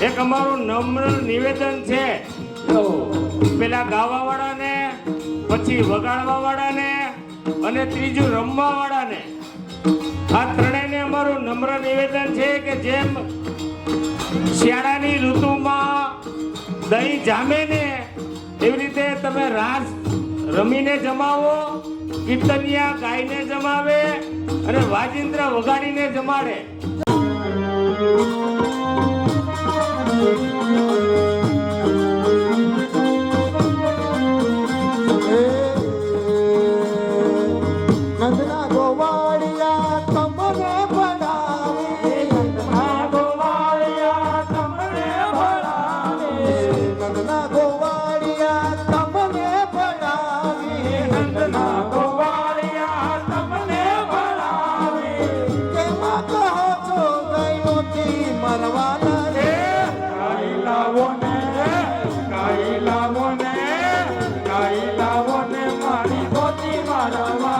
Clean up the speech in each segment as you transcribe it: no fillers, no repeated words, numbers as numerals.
એક અમારું નમ્ર નિવેદન છે પેલા ગાવા વાળાને, પછી વગાડવા વાળાને અને ત્રીજું રમવા વાળાને. આ ત્રણેયને અમારું નમ્ર નિવેદન છે કે જેમ શિયાળાની ઋતુમાં દહીં જામે ને એવી રીતે તમે રાસ રમીને જમાવો, કીર્તનિયા ગાઈને જમાવે અને વાજિંત્ર વગાડીને જમાડે. નંદના ગોવાળિયા તમને ભણાવે, નંદના ગોવાળિયા તમને ભણાવે, નંદના ગોવાળિયા તમને ભણાવે, નંદના ગોવાળિયા તમને ભણાવે. કેમાં કહો છો ગઈનોથી મરવાના રે? ગાઈ લાવો ને, ગાઈ લાવો ને, ગાઈ લાવો ને મારી ગોતી મારવા.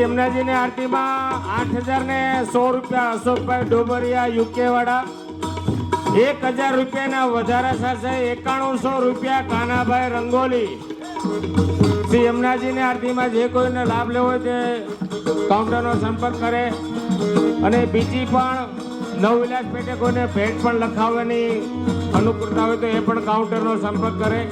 યમુનાજીની આરતીમાં 8,000 ને 100 રૂપિયા અશોકભાઈ ડોબરિયા યુકે વાળા, 1,000 રૂપિયાના વધારા સાથે 9100 રૂપિયા કાનાભાઈ રંગોલી. શ્રી યમુનાજીની આરતીમાં જે કોઈને લાભ લેવો હોય તે કાઉન્ટરનો સંપર્ક કરે. અને બીજી પણ નવવિલાસ પેટે કોઈને ભેટ પણ લખાવવાની અનુકૂળતા હોય તો એ પણ કાઉન્ટરનો સંપર્ક કરે.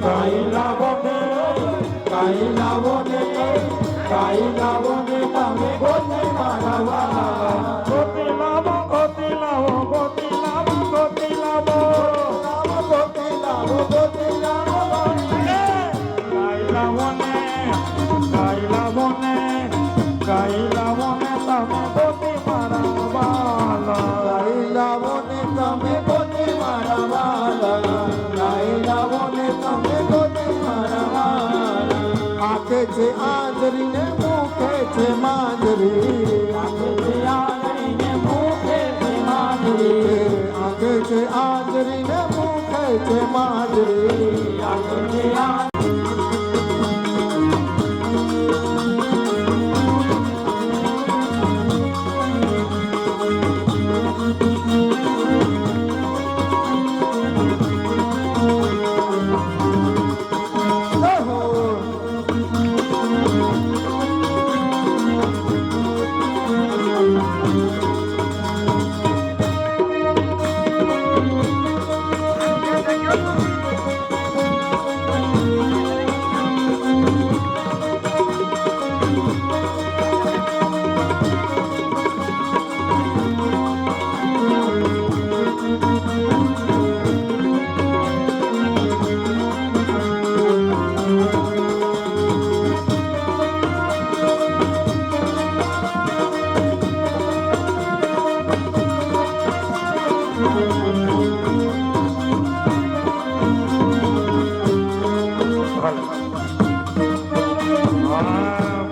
ગાઈ લાવો ને ગાઈ લાવો ને ગાઈ લાવો ને તમે ગોતી મારા વાલા ગોતી લાવો ગોતી લાવો ગોતી લાવો ગોતી લાવો ગોતી લાવો ગોતી લાવો ગાઈ લાવો ને ગાઈ લાવો ને ગાઈ લાવો ને તમે ગોતી મારા વાલા ગાઈ લાવો ને તમે ગોતી મારા વાલા ગાઈ લાવો ને તમે ગોતી મારા વાલા આંખે છે આંજરી ને મુખે છે માંજરી આંખે છે આંજરી ને મુખે છે માંજરી આંખે છે આંજરી ને મુખે છે માંજરી આંખે છે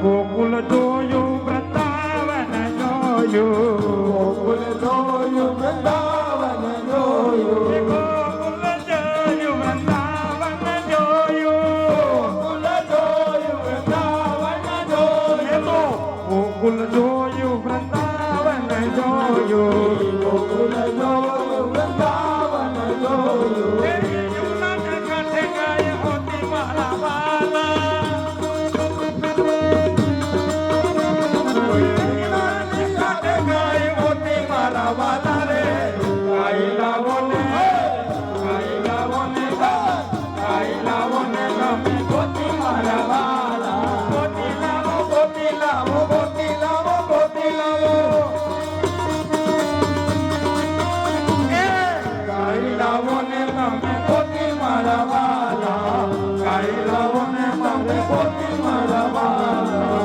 ગોકુલ જોયું વૃંદાવન જોયું ગોકુલ જોયું વૃંદાવન જોયું ગોકુલ જોયું વૃંદાવન જોયું ગોકુલ જોયું વૃંદાવન જોયું ગોકુલ જોયું વૃંદાવન જોયું ગોકુલ જોયું વૃંદાવન જોયું યમુના કાંઠે ગાય હોતી મારા વાલા ગાય હોતી મારા વાલા રે ગાઈ લાવો ને ગાઈ લાવો ને ગાઈ લાવો ને તમે હોતી મારા વાલા હોતી લાવો હોતી લાવો હોતી લાવો હોતી લાવો ગાઈ લાવો ને તમે હોતી મારા વાલા ગાઈ લાવો ને તમે હોતી મારા વાલા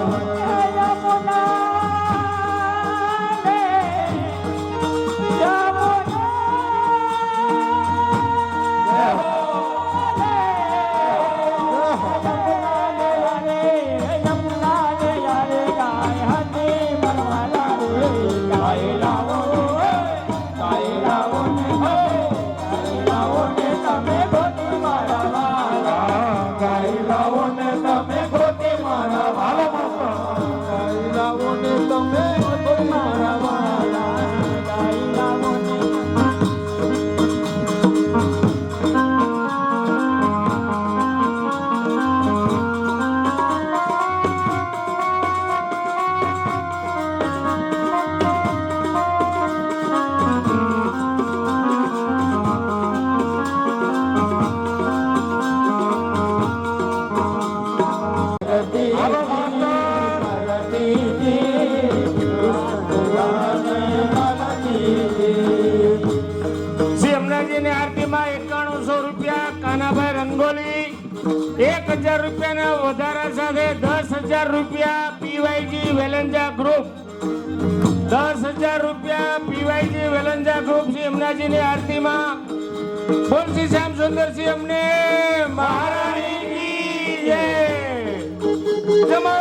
રંગોલી 1000 રૂપિયાના વધારા સાથે 10,000 રૂપિયા પીવાયજી વેલંજા ગ્રુપ 10,000 રૂપિયા પીવાયજી વેલંજા ગ્રુપ શ્રી યમુનાજીની આરતીમાં બોલ શ્રી શ્યામ સુંદરસિંહ અમને મહારાણી કી જય જમો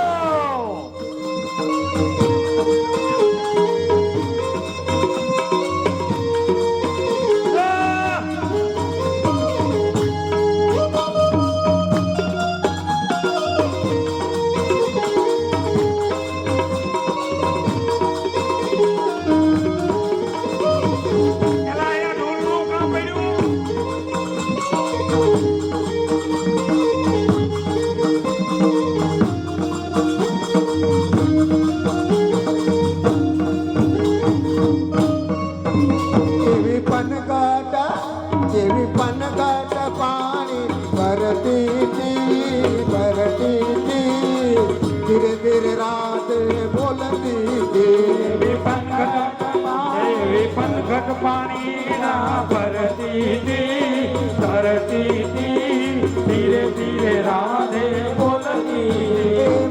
ધીરે ધીરે રાધે બોલતી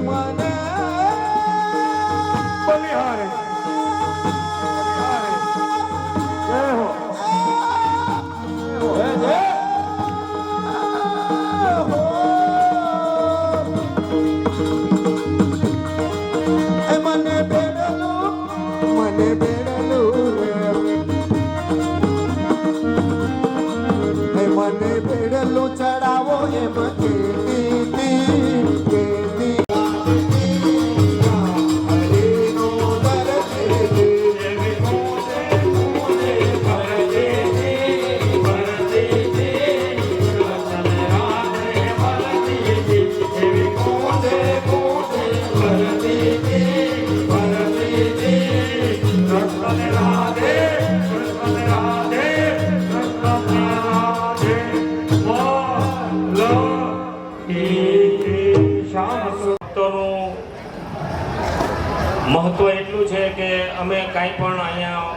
મને બલિહારે જય હો મને બેડલું રે મને બેડલું ચડાવો એમ મહત્વ એટલું છે કે અમે કાંઈ પણ અહીંયા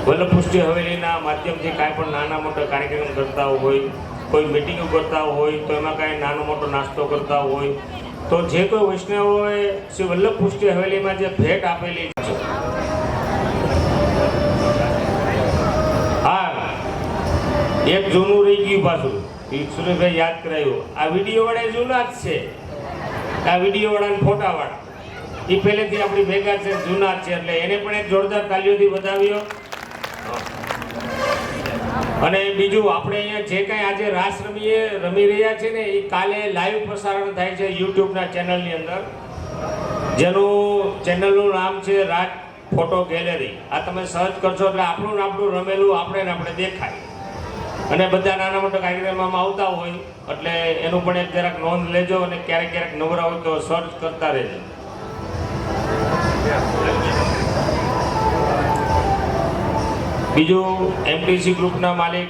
વલ્લભપુષ્ટિ હવેલીના માધ્યમથી કાંઈ પણ નાના મોટા કાર્યક્રમ કરતા હોય, કોઈ મિટિંગો કરતા હોય, તો એમાં કાંઈ નાનો મોટો નાસ્તો કરતા હોય, તો જે કોઈ વૈષ્ણવોએ શ્રી વલ્લભપુષ્ટિ હવેલીમાં જે ભેટ આપેલી છે, હા એક જૂનું રહી ગયું પાછું, સુરેશભાઈ યાદ કરાયું, આ વિડીયો વાળા જૂના જ છે, આ વિડીયો વાળા ફોટા વાળા એ પહેલેથી આપણી ભેગા છે, જૂના જ છે, એટલે એને પણ એક જોરદાર તાલીઓથી વધાવ્યો. અને બીજું આપણે અહીંયા જે કાંઈ આજે રાસ રમી રહ્યા છે ને, એ કાલે લાઈવ પ્રસારણ થાય છે યુટ્યુબના ચેનલની અંદર, જેનું ચેનલનું નામ છે રાજ ફોટો ગેલેરી. આ તમે સર્ચ કરશો એટલે આપણું રમેલું આપણે દેખાય. અને બધા નાના મોટા કાર્યક્રમમાં આવતા હોય એટલે એનું પણ એક જરાક નોંધ લેજો, અને ક્યારેક નવરા હોય તો સર્ચ કરતા રહેજો. બીજું એમટીસી ગ્રુપના માલિક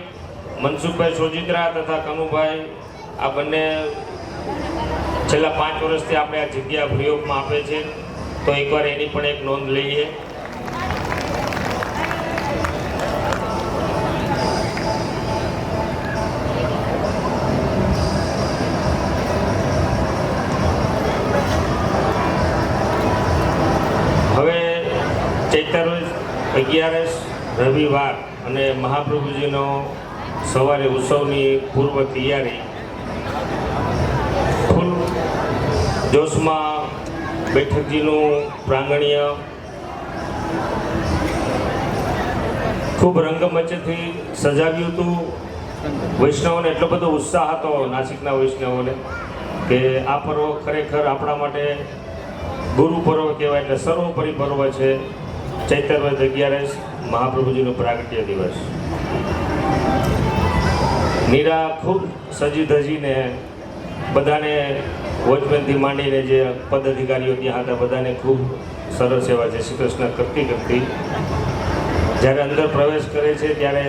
મનસુખભાઈ સોજિત્રા તથા કનુભાઈ, આ બંને છેલ્લા 5 વર્ષથી આપણે આ જગ્યા પ્રયોગમાં આપે છે, તો એકવાર એની પણ એક નોંધ લઈએ. હવે ચૈતર 11 રવિવાર અને મહાપ્રભુજીનો સવારે ઉત્સવની પૂર્વ તૈયારી ફૂલ જોશમાં બેઠકજીનું પ્રાંગણીય ખૂબ રંગમંચથી સજાવ્યું હતું. વૈષ્ણવોને એટલો બધો ઉત્સાહ હતો, નાસિકના વૈષ્ણવોને, કે આ પર્વ ખરેખર આપણા માટે ગુરુ પર્વ કહેવાય, એટલે સર્વોપરી પર્વ છે ચૈતર 11 મહાપ્રભુજીનો પ્રાગટ્ય દિવસ. નીરા ખૂબ સજી ધજીને બધાને વોચમેનથી માંડીને જે પદ અધિકારીઓ ત્યાં હતા બધાને ખૂબ સરસ સેવા છે શ્રી કૃષ્ણ કરતી જ્યારે અંદર પ્રવેશ કરે છે ત્યારે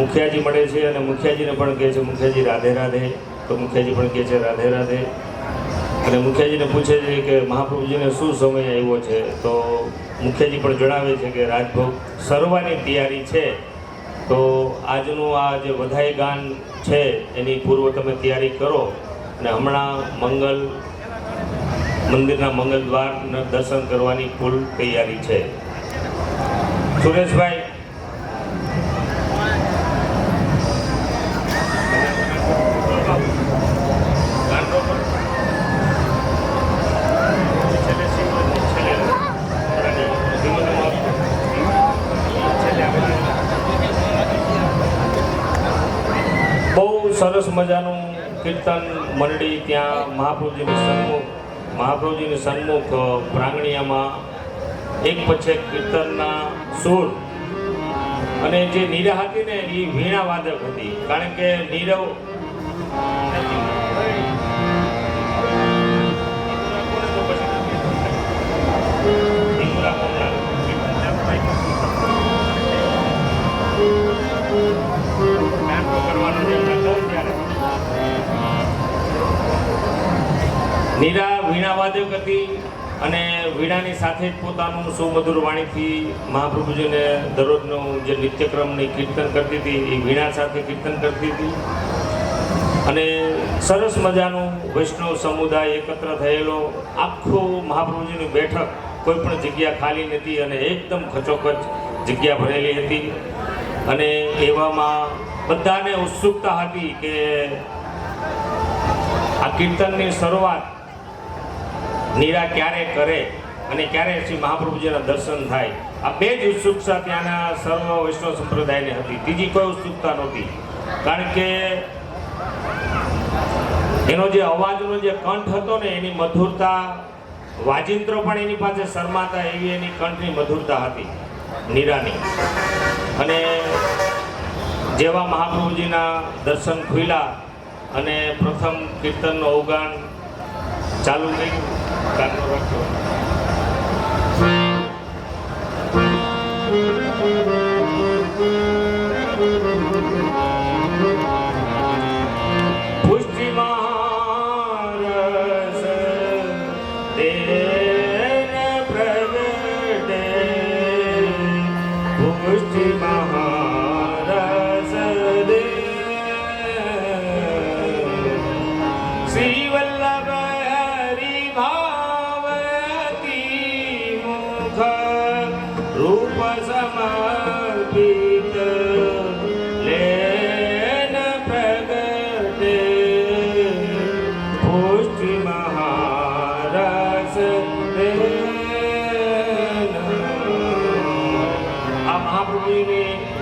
મુખિયાજી મળે છે અને મુખિયાજીને પણ કહે છે મુખિયાજી રાધે રાધે, તો મુખિયાજી પણ કહે છે રાધે રાધે. અને મુખિયાજીને પૂછે છે કે મહાપ્રભુજીને શું સમય આવ્યો છે, તો મુખિયાજી પણ જણાવે છે કે રાજભોગ સરવાની તૈયારી છે, તો આજનું આ જે વધાઈ ગાન છે એની પૂર્વ તમે તૈયારી કરો, અને હમણાં મંદિરના મંગલ દ્વારના દર્શન કરવાની ફૂલ તૈયારી છે. સુરેશભાઈ સરસ મજાનું કીર્તન મંડળી ત્યાં મહાપ્રભુજીની સન્મુખ પ્રાંગણીયામાં એક પછી એક કીર્તનના સૂર. અને જે નીરા હતી ને એ વીણા વાદક હતી, કારણ કે નીરવ નીરા વીણાવાદક હતી અને વીણાની સાથે જ પોતાનું સુમધુર વાણીથી મહાપ્રભુજીને દરરોજનું જે નિત્યક્રમની કીર્તન કરતી હતી એ વીણા સાથે કીર્તન કરતી હતી. અને સરસ મજાનું વૈષ્ણવ સમુદાય એકત્ર થયેલો, આખું મહાપ્રભુજીની બેઠક કોઈ પણ જગ્યા ખાલી નથી અને એકદમ ખચોખચ જગ્યા ભરેલી હતી. અને એવામાં બધાને ઉત્સુકતા હતી કે આ કીર્તનની શરૂઆત નીરા ક્યારે કરે અને ક્યારે શ્રી મહાપ્રભુજીના દર્શન થાય. આ બે જ ઉત્સુકતા ત્યાંના સર્વ વૈષ્ણવ સંપ્રદાયની હતી. ત્રીજી કોઈ ઉત્સુકતા નહોતી. કારણ કે એનો જે અવાજનો જે કંઠ હતો ને એની મધુરતા, વાજિંત્રો પણ એની પાસે શરમાતા એવી એની કંઠની મધુરતા હતી નીરાની. અને જેવા મહાપ્રભુજીના દર્શન ખુલ્યા અને પ્રથમ કીર્તનનો અવગાન ચાલુ થયું. કાનનો રાખ્યો.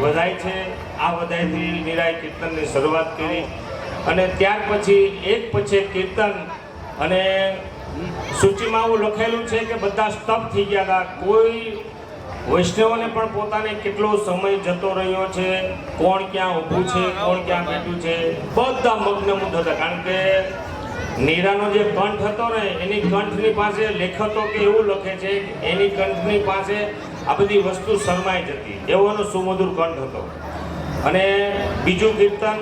વધાય છે. આ વધાયથી નીરાએ કીર્તનની શરૂઆત કરી અને ત્યાર પછી એક પછી કીર્તન. અને સૂચિમાં આવું લખેલું છે કે બધા સ્તબ્ધ થઈ ગયા હતા. કોઈ વૈષ્ણવોને પણ પોતાને કેટલો સમય જતો રહ્યો છે, કોણ ક્યાં ઊભું છે, કોણ ક્યાં બેઠું છે, બધા મગ્નમુગ્ધ હતા. કારણ કે નીરાનો જે કંઠ હતો ને એની કંઠની પાસે લેખકો કે એવું લખે છે એની કંઠની પાસે આ બધી વસ્તુ શરમાઈ જતી, એવો એનો સુમધુર કંઠ હતો. અને બીજું કીર્તન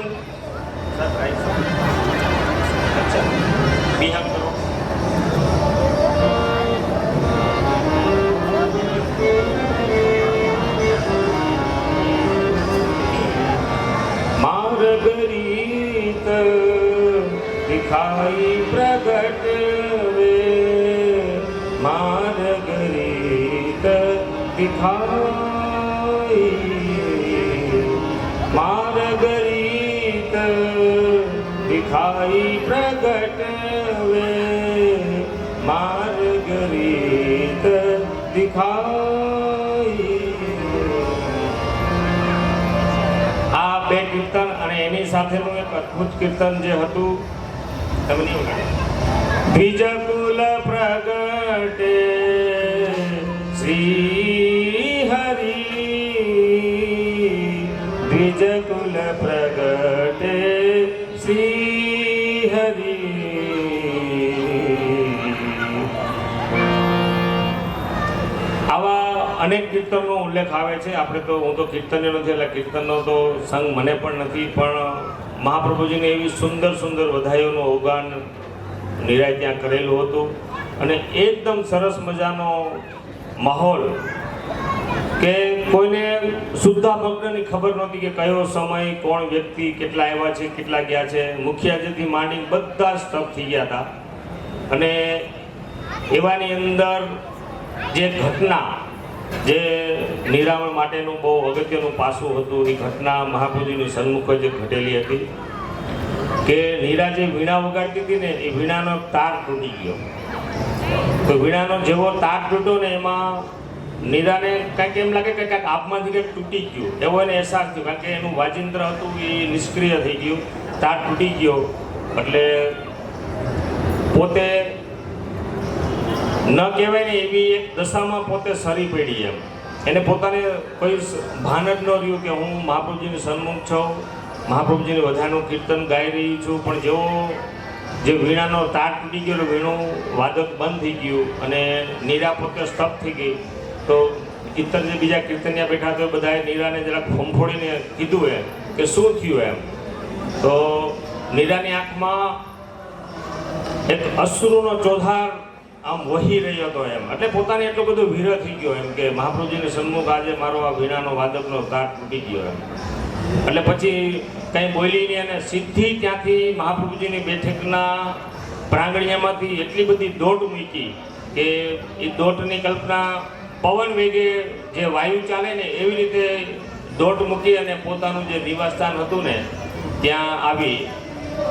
બિહાર કરો. मार्गरीत दिखाई प्रगट वे, मार्गरीत दिखाई, मार्गरीत दिखाई प्रगट वे, मार्गरीत दिखाई. આ બે કીર્તન અને એની સાથેનું એક અદ્ભુત કીર્તન જે હતું તમને દ્વિજકુલ પ્રગટે શ્રી હરિ, દ્વિજકુલ પ્રગટે શ્રી હરિ. આવા અનેક કીર્તનનો ઉલ્લેખ આવે છે. આપણે તો હું તો કીર્તનનો નથી એટલે કીર્તનનો તો સંગ મને પણ નથી, પણ મહાપ્રભુજીને એવી સુંદર સુંદર વધાઈઓનું અવગાન નીરાએ ત્યાં કરેલું હતું. અને એકદમ સરસ મજાનો માહોલ કે કોઈને શુદ્ધા ભક્તની ખબર નહોતી કે કયો સમય, કોણ વ્યક્તિ, કેટલા આવ્યા છે, કેટલા ગયા છે. મુખિયાજીથી માંડીને બધા સ્તબ્ધ થઈ ગયા હતા. અને એવાની અંદર જે ઘટના, જે નિરામણ માટેનું બહુ અગત્યનું પાસું હતું, એ ઘટના મહાપ્રભુજીની સન્મુખ જ ઘટેલી હતી કે નીરા જે વીણા વગાડતી હતી ને એ વીણાનો તાર તૂટી ગયો. તો વીણાનો જેવો તાર તૂટ્યો ને એમાં નીરાને કાંઈક એમ લાગે કે કાંઈક આપમાંથી કંઈક તૂટી ગયું એવો એને અહેસાસ થયો. કારણ કે એનું વાજિંત્ર હતું એ નિષ્ક્રિય થઈ ગયું, તાર તૂટી ગયો. એટલે પોતે ન કહેવાય ને એવી એક દશામાં પોતે સરી પડી. એમ એને પોતાને કોઈ ભાન જ ન રહ્યું કે હું મહાપ્રભુજીની સન્મુખ છું, મહાપ્રભુજીની વધાનું કીર્તન ગાઈ રહી છું. પણ જેવો જે વીણાનો તાર તૂટી ગયો, વીણું વાદક બંધ થઈ ગયું અને નીરા પોતે સ્તબ્ધ થઈ ગઈ. તો કીર્તન જે બીજા કીર્તનિયા બેઠા તો બધાએ નીરાને જરાક ફોંફોડીને કીધું એમ કે શું થયું એમ. તો નીરાની આંખમાં એક અશ્રુનો ચોધાર આમ વહી રહ્યો હતો એમ. એટલે પોતાને એટલો બધો વીર થઈ ગયો એમ કે મહાપ્રભુજીની સન્મુખ આજે મારો આ વીણાનો વાદકનો તાર તૂટી ગયો એમ. એટલે પછી કંઈ બોલી નહીં અને સીધી ત્યાંથી મહાપ્રભુજીની બેઠકના પ્રાંગણિયામાંથી એટલી બધી દોટ મૂકી કે એ દોટની કલ્પના પવન વેગે જે વાયુ ચાલે ને એવી રીતે દોટ મૂકી અને પોતાનું જે નિવાસસ્થાન હતું ને ત્યાં આવી.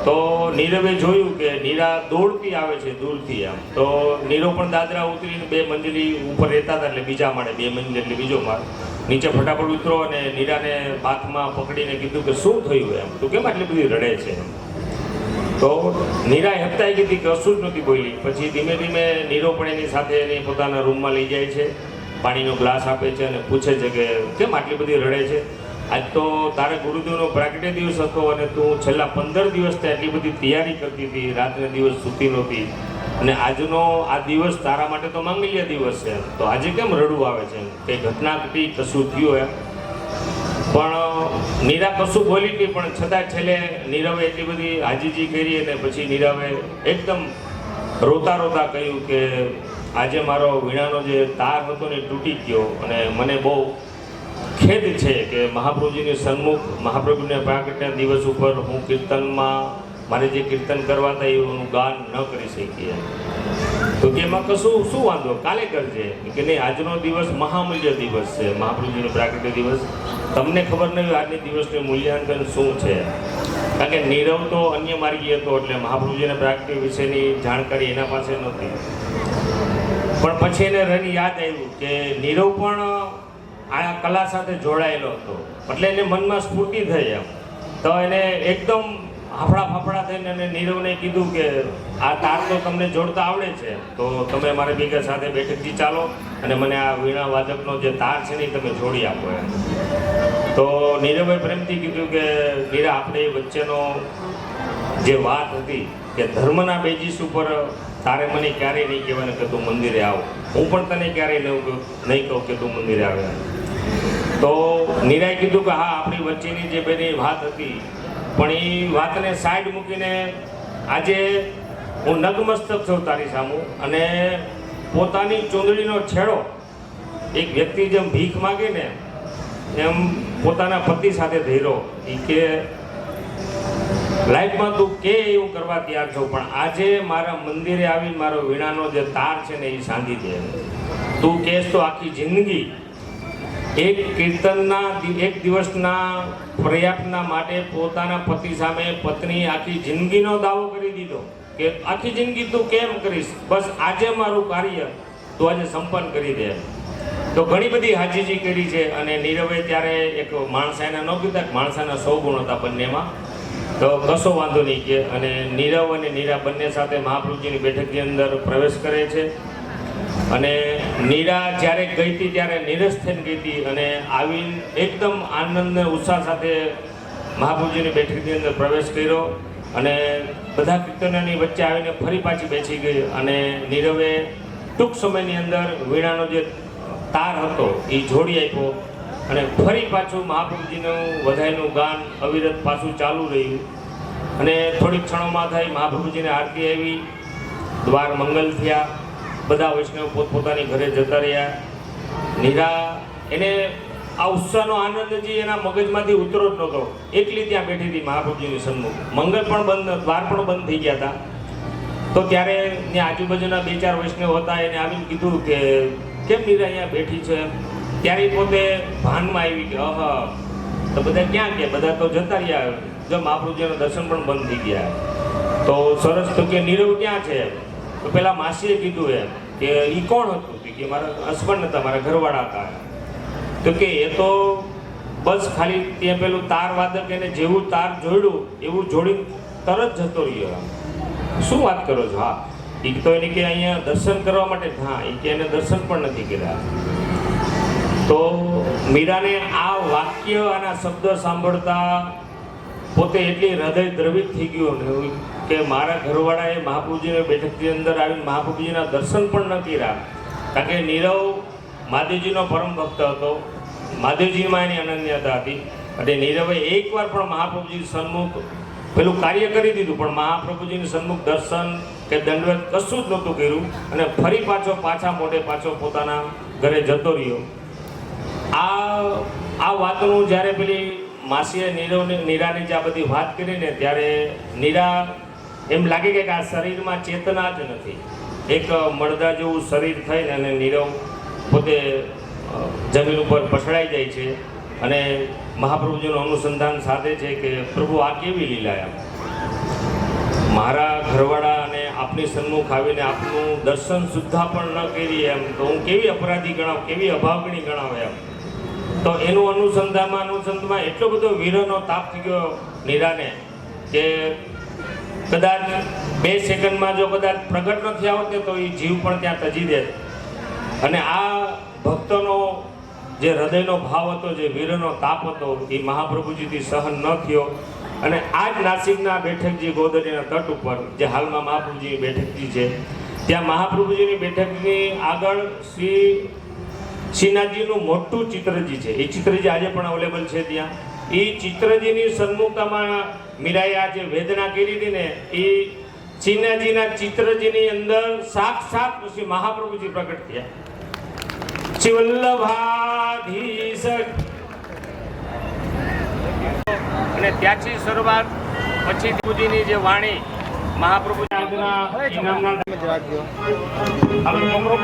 તો નીરવે જોયું કે નીરા દોડતી આવે છે દૂરથી આમ. તો નીરવ પણ દાદરા ઉતરીને 2 મંજિલી ઉપર રહેતા હતા, એટલે બીજા માળે 2 મંજિલ એટલે બીજો માળ. નીચે ફટાફટ ઉતરો અને નીરાને હાથમાં પકડીને કીધું કે શું થયું એમ, તું કેમ આટલી બધી રડે છે એમ. તો નીરા હેપતાઈ ગઈ હતી, કશું જ નહોતી બોલી. પછી ધીમે ધીમે નીરવ પણ એની સાથે એની પોતાના રૂમમાં લઈ જાય છે, પાણીનો ગ્લાસ આપે છે અને પૂછે છે કે કેમ આટલી બધી રડે છે. આજ તો તારા ગુરુદેવનો પ્રાગટ્ય દિવસ હતો અને તું છેલ્લા 15 દિવસથી એટલી બધી તૈયારી કરતી હતી, રાત્રે દિવસ સૂતી નહોતી, અને આજનો આ દિવસ તારા માટે તો માંગલ્ય દિવસ છે, તો આજે કેમ રડવું આવે છે? કંઈ ઘટના ઘટી, કશું થયું એમ. પણ નીરા કશું બોલી નહીં, પણ છતાં છેલ્લે નીરવે એટલી બધી હાજીજી કરી અને પછી નીરવે એકદમ રોતા રોતા કહ્યું કે આજે મારો વીણાનો જે તાર હતો ને તૂટી ગયો અને મને બહુ ખેદ છે કે મહાપ્રભુજીની સન્મુખ મહાપ્રભુને પ્રાગટ્ય દિવસ ઉપર હું કીર્તનમાં મારે જે કીર્તન કરવા હતા એવું ગાન ન કરી શકીએ. તો કે એમાં કશું શું વાંધો, કાલે કરજે. કે નહીં, આજનો દિવસ મહામૂલ્ય દિવસ છે, મહાપ્રભુજીનો પ્રાગટ્ય દિવસ. તમને ખબર નહીં હોય આજની દિવસનું મૂલ્યાંકન શું છે, કારણ કે નીરવ તો અન્ય માર્ગી હતો, એટલે મહાપ્રભુજીના પ્રાગટ્ય વિશેની જાણકારી એના પાસે નહોતી. પણ પછી એને રન યાદ આવ્યું કે નીરવ પણ આ કલા સાથે જોડાયેલો હતો, એટલે એને મનમાં સ્ફૂર્તિ થઈ એમ. તો એને એકદમ હાફડા ફાફડા થઈને અને નીરવને કીધું કે આ તાર તો તમને જોડતા આવડે છે, તો તમે મારા ભેગા સાથે બેઠકથી ચાલો અને મને આ વીણા વાદકનો જે તાર છે ને તમે જોડી આપો એમ. તો નીરવે પ્રેમથી કીધું કે નીરા, આપણે વચ્ચેનો જે વાત હતી કે ધર્મના બેજીસ ઉપર તારે મને ક્યારેય નહીં કહેવાનું કે તું મંદિરે આવ, હું પણ તને ક્યારેય નહીં કહું કે તું મંદિરે આવે. તો નીરાએ કીધું કે હા, આપણી વચ્ચેની જે બેની વાત હતી, પણ એ વાતને સાઈડ મૂકીને આજે હું નગમસ્તક છું તારી સામું, અને પોતાની ચૂંદડીનો છેડો એક વ્યક્તિ જેમ ભીખ માગે ને એમ પોતાના પતિ સાથે ધર્યો. એ કે લાઈફમાં તું કે એવું કરવા તૈયાર છો, પણ આજે મારા મંદિરે આવીને મારો વીણાનો જે તાર છે ને એ સાંધી દે. તું કહેશ તો આખી જિંદગી એક કીર્તનના એક દિવસના પ્રયાસના માટે પોતાના પતિ સામે પત્ની આખી જિંદગીનો દાવો કરી દીધો કે આખી જિંદગી તું કેમ કરીશ, બસ આજે મારું કાર્ય તું આજે સંપન્ન કરી દે. તો ઘણી બધી હાજીજી કરી છે. અને નીરવે ત્યારે એક માણસાના ન કીધા, માણસાના 100 ગુણ હતા બંનેમાં. તો કશો વાંધો નહીં કે, અને નીરવ અને નીરા બંને સાથે મહાપ્રભુજીની બેઠકની અંદર પ્રવેશ કરે છે. અને નીરા જ્યારે ગઈ હતી ત્યારે નિરસ થઈને ગઈ હતી, અને આવીને એકદમ આનંદ અને ઉત્સાહ સાથે મહાપ્રભુજીની બેઠકની અંદર પ્રવેશ કર્યો અને બધા કીર્તનોની વચ્ચે આવીને ફરી પાછી બેસી ગઈ. અને નીરવે ટૂંક સમયની અંદર વીણાનો જે તાર હતો એ જોડી આપ્યો અને ફરી પાછું મહાપ્રભુજીનું વધાઈનું ગાન અવિરત પાછું ચાલુ રહ્યું. અને થોડીક ક્ષણોમાં થઈ મહાપ્રભુજીને આરતી આવી, દ્વાર મંગલ થયા, બધા વૈષ્ણવ પોતપોતાની ઘરે જતા રહ્યા. નીરા એને આ ઉત્સાહનો આનંદ જે એના મગજમાંથી ઉતરો જ નહોતો, એકલી ત્યાં બેઠી હતી મહાપ્રભુજીની સન્મુખ. મંગલ પણ બંધ, દ્વાર પણ બંધ થઈ ગયા હતા. તો ત્યારે ત્યાં આજુબાજુના 2-4 વૈષ્ણવ હતા, એને આવીને કીધું કે કેમ નીરા અહીંયા બેઠી છે. ત્યારે પોતે ભાનમાં આવી કે તો બધા ક્યાં ગયા, બધા તો જતા રહ્યા, જો મહાપ્રભુજીના દર્શન પણ બંધ થઈ ગયા. તો સરસ, તો કે નીરવ ક્યાં છે? તો પેલા માસીએ કીધું એમ કે એ કોણ હતું? કે મારા હસબન્ડ હતા, મારા ઘરવાળા હતા. તો કે એ તો બસ ખાલી ત્યાં પેલું તાર વાદક એને જેવું તાર જોડ્યું એવું જોડીને તરત જતો રહ્યો. શું વાત કરો છો? હા, એ તો એને કે અહીંયા દર્શન કરવા માટે. હા, એ કે એને દર્શન પણ નથી કર્યા. તો મીરાને આ વાક્ય અને શબ્દ સાંભળતા પોતે એટલી હૃદય દ્રવિત થઈ ગયું ને કે મારા ઘરવાળાએ મહાપ્રભુજીની બેઠકની અંદર આવીને મહાપ્રભુજીના દર્શન પણ ન કર્યા. કારણ કે નીરવ મહાદેવજીનો પરમ ભક્ત હતો, મહાદેવજીમાં એની અનન્યતા હતી. અને નીરવે એકવાર પણ મહાપ્રભુજી સન્મુખ પેલું કાર્ય કરી દીધું, પણ મહાપ્રભુજીની સન્મુખ દર્શન કે દંડવત કશું જ નહોતું કર્યું. અને ફરી પાછા મોઢે પાછો પોતાના ઘરે જતો રહ્યો. આ વાતનું જ્યારે પેલી માસીએ નીરાની જે આ બધી વાત કરી ને ત્યારે નીરા એમ લાગે કે આ શરીરમાં ચેતના જ નથી. એક મળદા જેવું શરીર થઈને અને નીરવ પોતે જમીન ઉપર પછડાઈ જાય છે અને મહાપ્રભુજીનું અનુસંધાન સાધે છે કે પ્રભુ આ કેવી લીલા એમ, મારા ઘરવાળા અને આપની સન્મુખ આવીને આપનું દર્શન સુદ્ધા પણ ન કરી એમ તો હું કેવી અપરાધી ગણાવ, કેવી અભાવગણી ગણાવ એમ. તો એનું અનુસંધાનમાં એટલો બધો વીરનો તાપ થઈ ગયો નીરાને કે કદાચ 2 સેકન્ડમાં જો કદાચ પ્રગટ નથી આવતે તો એ જીવ પણ ત્યાં તજી દે. અને આ ભક્તોનો જે હૃદયનો ભાવ હતો, જે વીરનો તાપ હતો, એ મહાપ્રભુજીથી સહન ન થયો. અને આ જ નાસિકના બેઠકજી ગોદરીના તટ ઉપર જે હાલમાં મહાપ્રભુજીની બેઠકજી છે, ત્યાં મહાપ્રભુજીની બેઠકની આગળ શ્રીનાથજીનું મોટું ચિત્રજી છે. એ ચિત્રજી આજે પણ અવેલેબલ છે ત્યાં. એ ચિત્રજીની સન્મુખતામાં મીરાએ આ જે વેદના કરી હતી ને, એ શ્રીનાથજીના ચિત્રજીની અંદર સાક્ષાત પછી મહાપ્રભુજી પ્રગટ થયા. શ્રી વલ્લભાધીશ. અને ત્યાંથી શરૂઆત પછી પ્રભુજીની જે વાણી મહાપ્રભુજી આજના ઇનામના આપણે છોકરો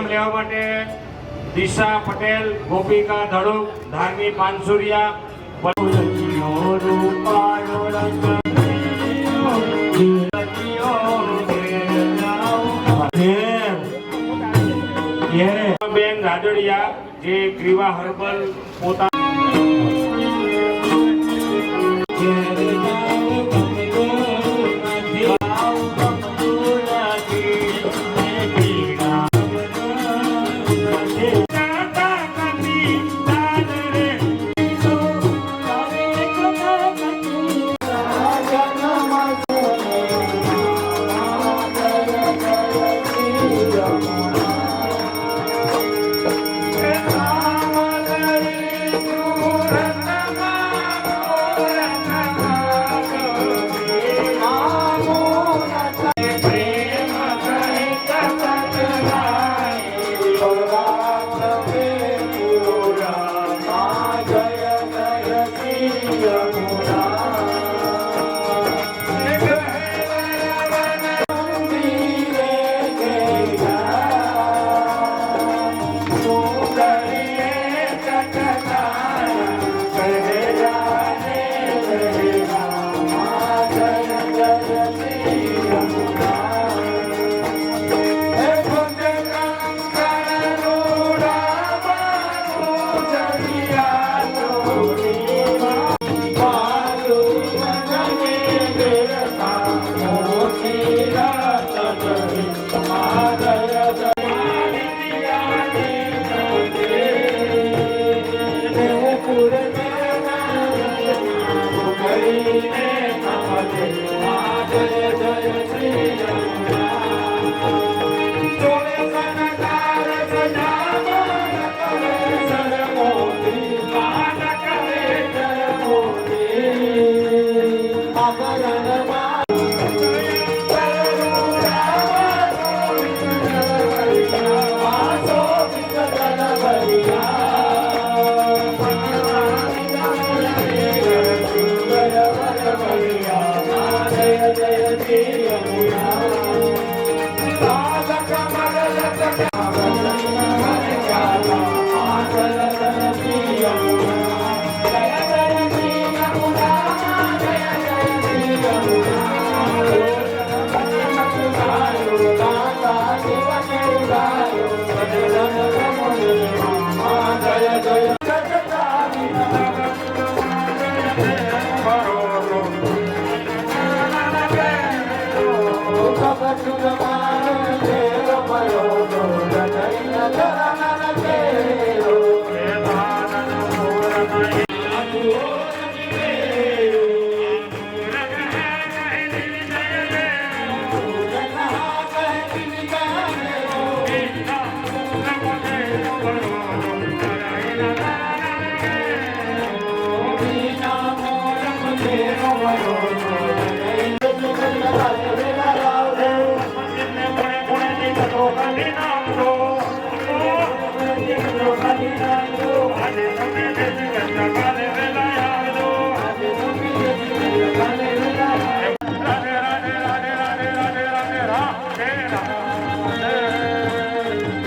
લેવા માટે દિશા પટેલ, ગોપિકા ધડુક, ધાર્મી પાનસુરિયા, બેન રાદડિયા જે ગ્રીવા હર્બલ પોતા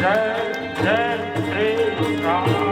જય જય શ્રી રામ